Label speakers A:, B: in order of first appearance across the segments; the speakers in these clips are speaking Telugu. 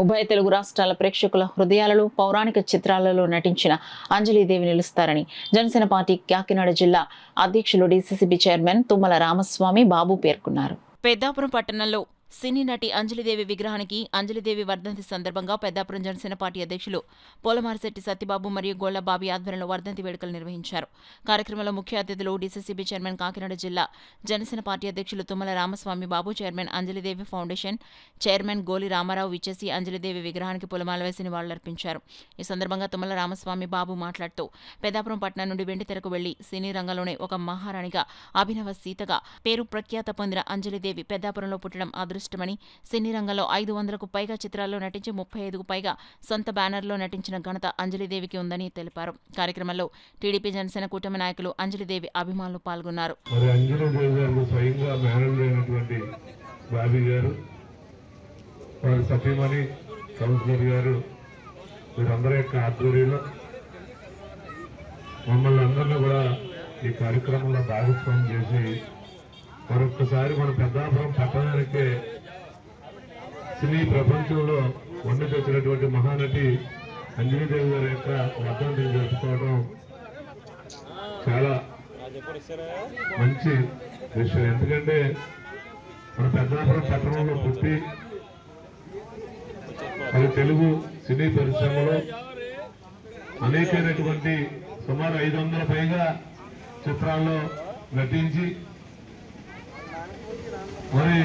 A: ఉభయ తెలుగు రాష్ట్రాల ప్రేక్షకుల హృదయాలలో పౌరాణిక చిత్రాలలో నటించిన అంజలీదేవి నిలుస్తారని జనసేన పార్టీ కాకినాడ జిల్లా అధ్యక్షులు డీసీసీబీ చైర్మన్ తుమ్మల రామస్వామి బాబు పేర్కొన్నారు.
B: పెద్దాపురం పట్టణంలో సినీ నటి అంజలీదేవి విగ్రహానికి అంజలీదేవి వర్ధంతి సందర్భంగా పెద్దాపురం జనసేన పార్టీ అధ్యక్షులు పోలమారిశెట్టి సత్యబాబు మరియు గోళ్లబాబి ఆధ్వర్యంలో వర్ధంతి వేడుకలు నిర్వహించారు. కార్యక్రమంలో ముఖ్య అతిథులు డీసీసీబీ చైర్మన్ కాకినాడ జిల్లా జనసేన పార్టీ అధ్యక్షులు తుమ్మల రామస్వామి బాబు, చైర్మన్ అంజలీదేవి ఫౌండేషన్ చైర్మన్ గోలి రామారావు విచ్చేసి అంజలీదేవి విగ్రహానికి పూలమాల వేసి నివాళులర్పించారు. ఈ సందర్భంగా తుమ్మల రామస్వామి బాబు మాట్లాడుతూ పెద్దాపురం పట్టణం నుండి వెండితెరకు వెళ్లి సినీ రంగంలోనే ఒక మహారాణిగా, అభినవ సీతగా పేరు ప్రఖ్యాత పొందిన అంజలీదేవి పెద్దాపురంలో పుట్టడం అదృష్టమని, సినీ రంగంలో 500కు పైగా చిత్రాల్లో నటించి 35కు పైగా సొంత బ్యానర్లో నటించిన ఘనత అంజలీదేవికి ఉందని తెలిపారు. కార్యక్రమంలో టీడీపీ జనసేన కూటమి నాయకులు అంజలీదేవి అభిమానులు పాల్గొన్నారు.
C: మమ్మల్ని అందరినీ కూడా ఈ కార్యక్రమంలో భాగస్వామ్యం చేసి మరొక్కసారి మన పెద్దాపురం పట్టణానికే సినీ ప్రపంచంలో వండి తెచ్చినటువంటి మహానటి అంజలీదేవి గారి యొక్క వర్ధంతిని జరుపుకోవడం చాలా మంచి విషయం. ఎందుకంటే మన పెద్దాపురం పట్టణంలో పుట్టి అది తెలుగు సినీ పరిశ్రమలో అనేకమైనటువంటి సుమారు 500 పైగా చిత్రాల్లో నటించి మరి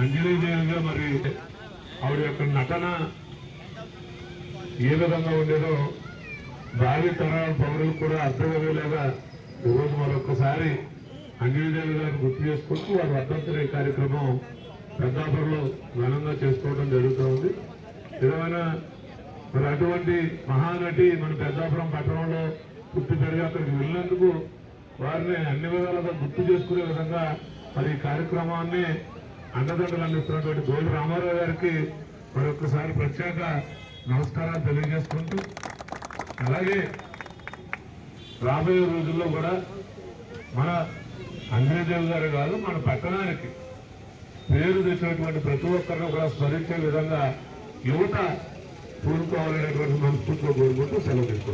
C: అంజలీదేవిగా మరి ఆవిడ యొక్క నటన ఏ విధంగా ఉండేదో భావి తరాల పౌరులకు కూడా అర్థమయ్యేలాగా ఈరోజు మరొకసారి అంజలీదేవి గారిని గుర్తు చేసుకుంటూ వారి వర్ధంతి కార్యక్రమం పెద్దాపురంలో ఘనంగా చేసుకోవడం జరుగుతూ ఉంది. ఏదైనా మరి అటువంటి మహానటి మన పెద్దాపురం పట్టణంలో పుట్టి పెరిగి అక్కడికి వెళ్ళినందుకు వారిని అన్ని విధాలుగా గుర్తు చేసుకునే విధంగా మరి ఈ కార్యక్రమాన్ని అండదండలు అందిస్తున్నటువంటి గోలి రామారావు గారికి మరొకసారి ప్రత్యేక నమస్కారాలు తెలియజేసుకుంటూ, అలాగే రాబోయే రోజుల్లో కూడా మన అంజలీదేవి గారు కాదు, మన పట్టణానికి పేరు తెచ్చినటువంటి ప్రతి ఒక్కరిని కూడా స్మరించే విధంగా యువత పూనుకోవాలనేటువంటి మనస్ఫూర్తిలో కోరుకుంటూ సెలవు తీసుకుంటాం.